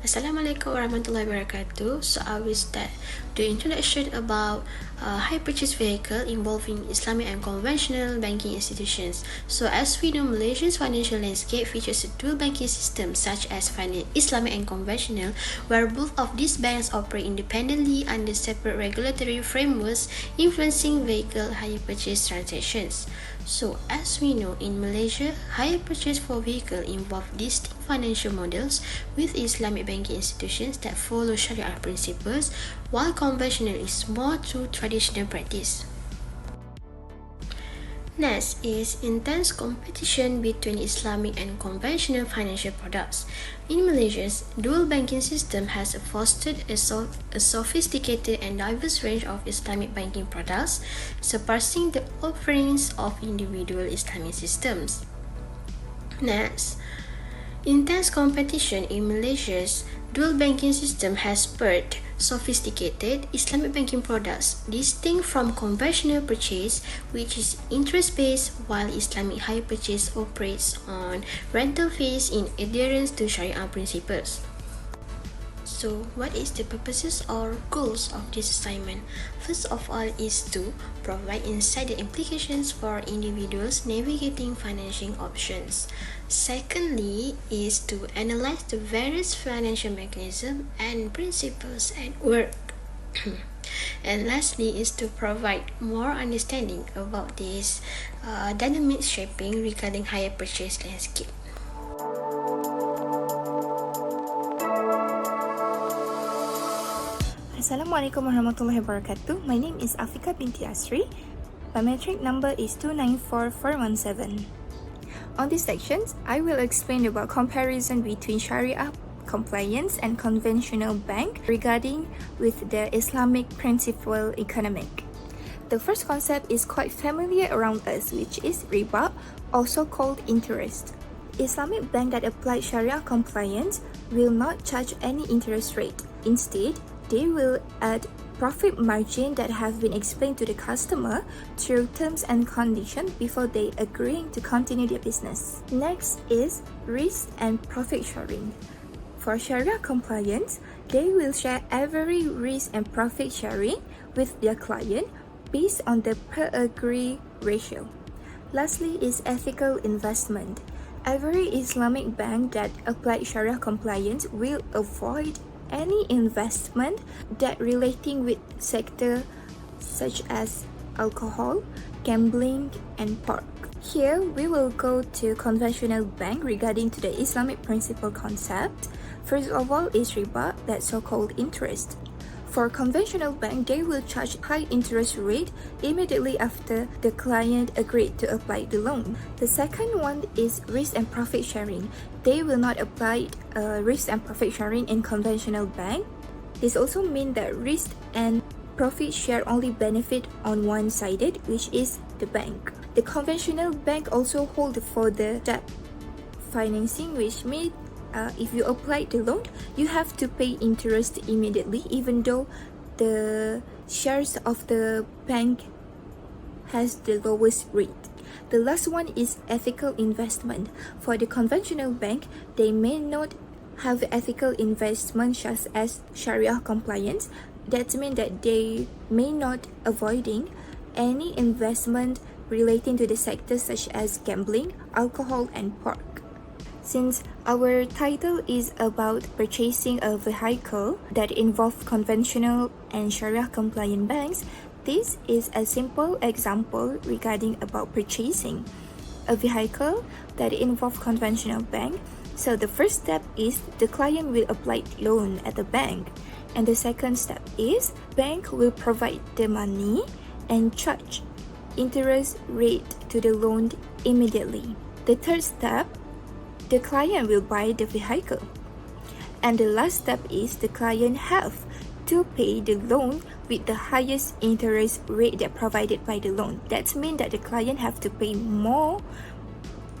Assalamualaikum warahmatullahi wabarakatuh. So I will start the introduction about hire purchase vehicle involving Islamic and conventional banking institutions. So as we know, Malaysia's financial landscape features a dual banking system such as Islamic and conventional, where both of these banks operate independently under separate regulatory frameworks influencing vehicle hire purchase transactions. So as we know, in Malaysia, hire purchase for vehicle involve distinct financial models with Islamic banking institutions that follow Sharia principles, while conventional is more to traditional practice. Next is intense competition between Islamic and conventional financial products. In Malaysia's dual banking system has fostered a sophisticated and diverse range of Islamic banking products, surpassing the offerings of individual Islamic systems. Next, intense competition in Malaysia's dual banking system has spurred sophisticated Islamic banking products distinct from conventional purchase, which is interest-based, while Islamic hire purchase operates on rental fees in adherence to Sharia principles. So, what is the purposes or goals of this assignment? First of all is to provide insight and implications for individuals navigating financing options. Secondly is to analyze the various financial mechanisms and principles at work. And lastly is to provide more understanding about this dynamic shaping regarding hire purchase landscape. Assalamualaikum warahmatullahi wabarakatuh. My name is AFFIQA binti ASRI. My metric number is 294417. On this section, I will explain about comparison between Sharia compliance and conventional bank regarding with the Islamic principle economic. The first concept is quite familiar around us, which is riba, also called interest. Islamic bank that apply Sharia compliance will not charge any interest rate. Instead, they will add profit margin that have been explained to the customer through terms and conditions before they agreeing to continue their business. Next is risk and profit sharing. For Sharia compliance, they will share every risk and profit sharing with their client based on the per agree ratio. Lastly is ethical investment. Every Islamic bank that apply Sharia compliance will avoid any investment that relating with sector such as alcohol, gambling, and pork. Here we will go to conventional bank regarding to the Islamic principle concept. First of all is riba, that so-called interest. For conventional bank, they will charge high interest rate immediately after the client agreed to apply the loan. The second one is risk and profit sharing. They will not apply risk and profit sharing in conventional bank. This also means that risk and profit share only benefit on one-sided, which is the bank. The conventional bank also hold for the debt financing, which means if you apply the loan, you have to pay interest immediately, even though the shares of the bank has the lowest rate. The last one is ethical investment. For the conventional bank, they may not have ethical investment such as Sharia compliance. That means that they may not avoiding any investment relating to the sectors such as gambling, alcohol, and pork. Since our title is about purchasing a vehicle that involve conventional and Sharia compliant banks, this is a simple example regarding about purchasing a vehicle that involve conventional bank. So the first step is the client will apply loan at the bank, and the second step is bank will provide the money and charge interest rate to the loan immediately. The third step, the client will buy the vehicle. And the last step is the client have to pay the loan with the highest interest rate that provided by the loan. That means that the client have to pay more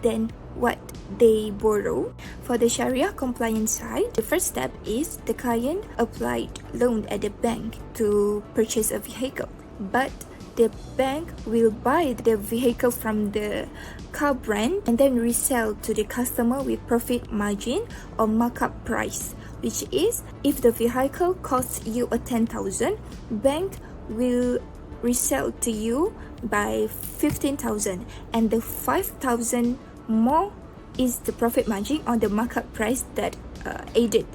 than what they borrow. For the Sharia compliance side, the first step is the client applied loan at the bank to purchase a vehicle. But the bank will buy the vehicle from the car brand and then resell to the customer with profit margin or markup price. which is if the vehicle costs you a 10,000, bank will resell to you by 15,000, and the 5,000 more is the profit margin on the markup price that added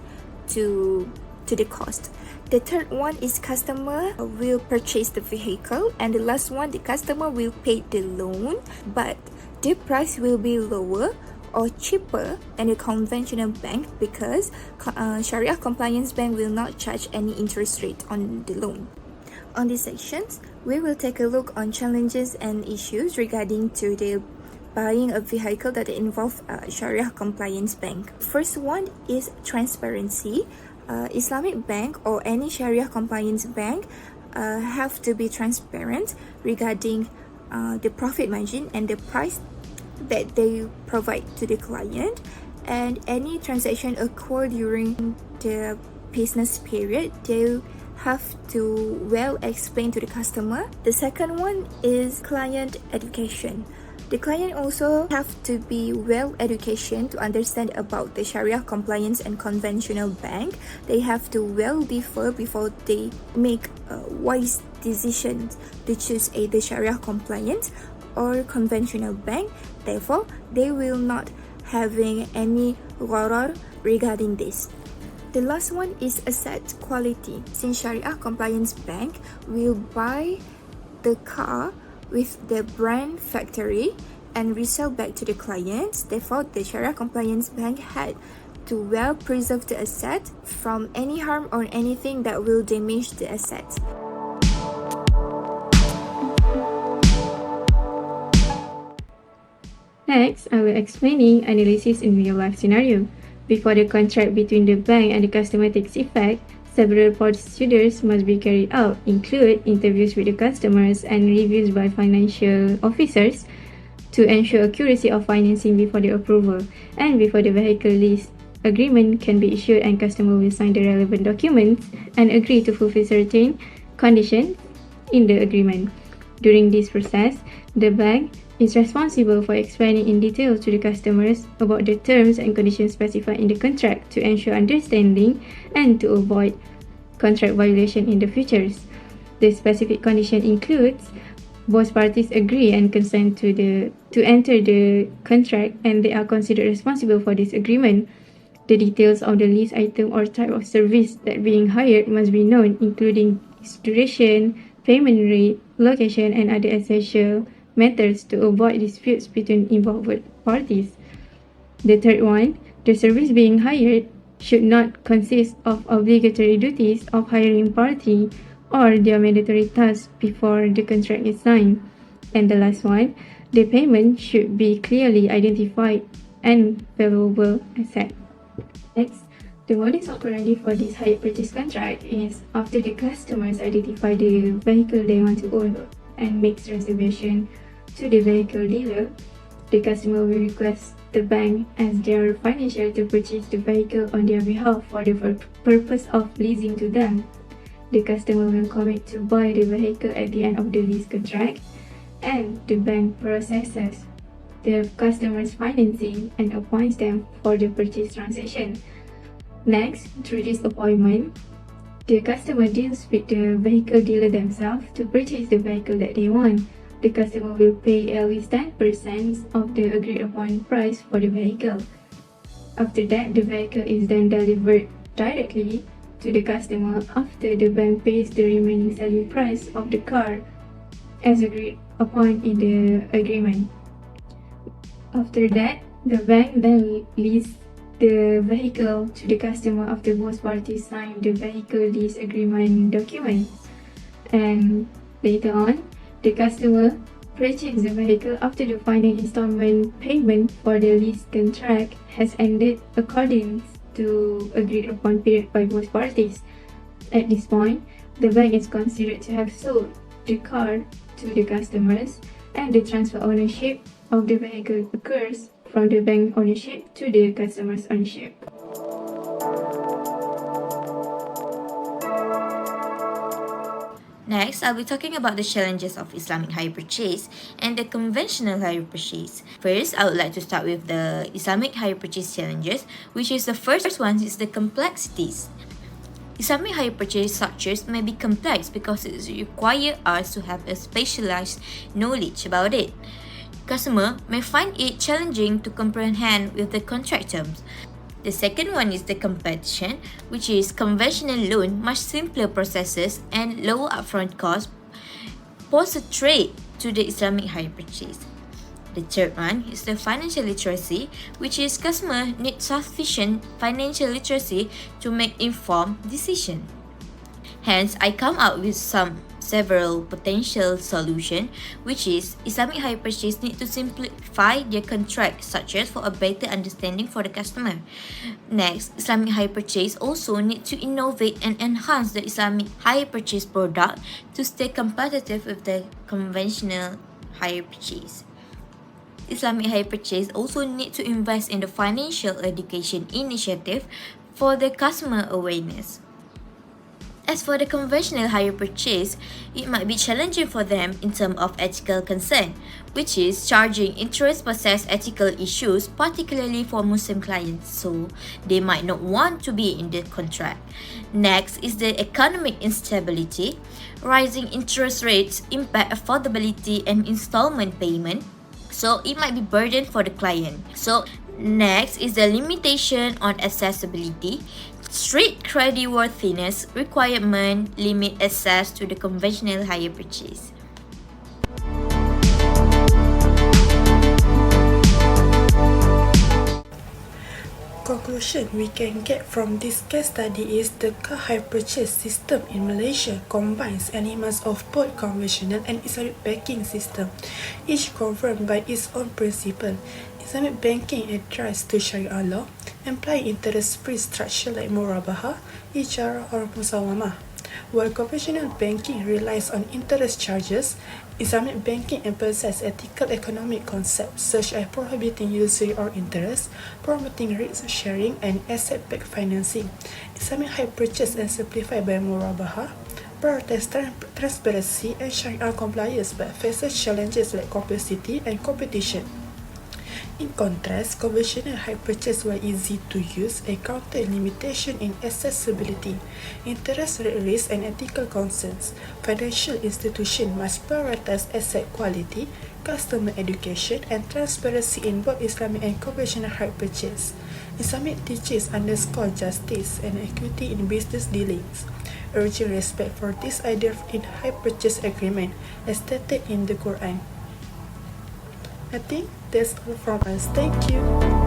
to the cost. The third one is customer will purchase the vehicle, and the last one, the customer will pay the loan, but the price will be lower or cheaper than a conventional bank because Sharia compliance bank will not charge any interest rate on the loan. On these sections, we will take a look on challenges and issues regarding to the buying a vehicle that involve Sharia compliance bank. First one is transparency. Islamic bank or any Sharia compliance bank have to be transparent regarding the profit margin and the price that they provide to the client, and any transaction occur during the business period, they have to well explain to the customer. The second one is client education. The client also have to be well education to understand about the Sharia compliance and conventional bank. They have to well differ before they make wise decisions to choose either Sharia compliance or conventional bank. Therefore, they will not having any gharar regarding this. The last one is asset quality. Since Sharia compliance bank will buy the car with the brand factory and resell back to the clients, therefore the Sharia compliance bank had to well preserve the asset from any harm or anything that will damage the asset. Next, I will explaining analysis in real-life scenario. Before the contract between the bank and the customer takes effect, several procedures must be carried out, include interviews with the customers and reviews by financial officers to ensure accuracy of financing before the approval, and before the vehicle lease agreement can be issued and customer will sign the relevant documents and agree to fulfill certain conditions in the agreement. During this process, the bank is responsible for explaining in detail to the customers about the terms and conditions specified in the contract to ensure understanding and to avoid contract violation in the future. The specific condition includes both parties agree and consent to enter the contract and they are considered responsible for this agreement. The details of the lease item or type of service that being hired must be known, including its duration, payment rate, location, and other essential matters to avoid disputes between involved parties. The third one, the service being hired should not consist of obligatory duties of hiring party or their mandatory tasks before the contract is signed. And the last one, the payment should be clearly identified and valuable asset. Next, the modus operandi for this hire purchase contract is after the customers identify the vehicle they want to own and makes reservation to the vehicle dealer, the customer will request the bank as their financier to purchase the vehicle on their behalf for the purpose of leasing to them. The customer will commit to buy the vehicle at the end of the lease contract, and the bank processes the customer's financing and appoints them for the purchase transaction. Next, through this appointment, the customer deals with the vehicle dealer themselves to purchase the vehicle that they want. The customer will pay at least 10% of the agreed upon price for the vehicle. After that, the vehicle is then delivered directly to the customer after the bank pays the remaining selling price of the car as agreed upon in the agreement. After that, the bank then leases the vehicle to the customer after both parties sign the vehicle lease agreement documents. And later on, the customer purchases the vehicle after the final installment payment for the lease contract has ended according to agreed upon period by both parties. At this point, the bank is considered to have sold the car to the customers, and the transfer ownership of the vehicle occurs from the bank ownership to the customer's ownership. Next, I'll be talking about the challenges of Islamic hire purchase and the conventional hire purchase. First, I would like to start with the Islamic hire purchase challenges, which is the first one is the complexities. Islamic hire purchase structures may be complex because it requires us to have a specialized knowledge about it. Customer may find it challenging to comprehend with the contract terms. The second one is the competition, which is conventional loan, much simpler processes and lower upfront costs, pose a threat to the Islamic hire purchase. The third one is the financial literacy, which is customer need sufficient financial literacy to make informed decision. Hence, I come up with several potential solutions, which is Islamic hire purchase need to simplify their contract structures for a better understanding for the customer. Next, Islamic hire purchase also need to innovate and enhance the Islamic hire purchase product to stay competitive with the conventional hire purchase. Islamic hire purchase also need to invest in the financial education initiative for the customer awareness. As for the conventional hire purchase, it might be challenging for them in terms of ethical concern, which is charging interest process ethical issues, particularly for Muslim clients, so they might not want to be in the contract. Next is the economic instability. Rising interest rates impact affordability and installment payment, so it might be burden for the client. So next is the limitation on accessibility. Strict creditworthiness requirement limit access to the conventional hire purchase. Conclusion we can get from this case study is the car hire purchase system in Malaysia combines elements of both conventional and Islamic banking system, each governed by its own principle. Islamic banking adheres to Sharia law, employing interest-free structure like murabahah, ijarah or musawamah. While conventional banking relies on interest charges, Islamic banking emphasizes ethical economic concepts such as prohibiting usury or interest, promoting risk sharing, and asset-backed financing. Islamic hire purchase is simplified by murabahah, prioritizes transparency and Sharia compliance but faces challenges like complexity and competition. In contrast, conventional hire purchase were easy to use, encounter limitation in accessibility, interest rate risk and ethical concerns. Financial institutions must prioritize asset quality, customer education and transparency in both Islamic and conventional hire purchase. Islamic teachings underscore justice and equity in business dealings, urging respect for this idea in hire purchase agreement as stated in the Quran. I think that's all from us. Thank you.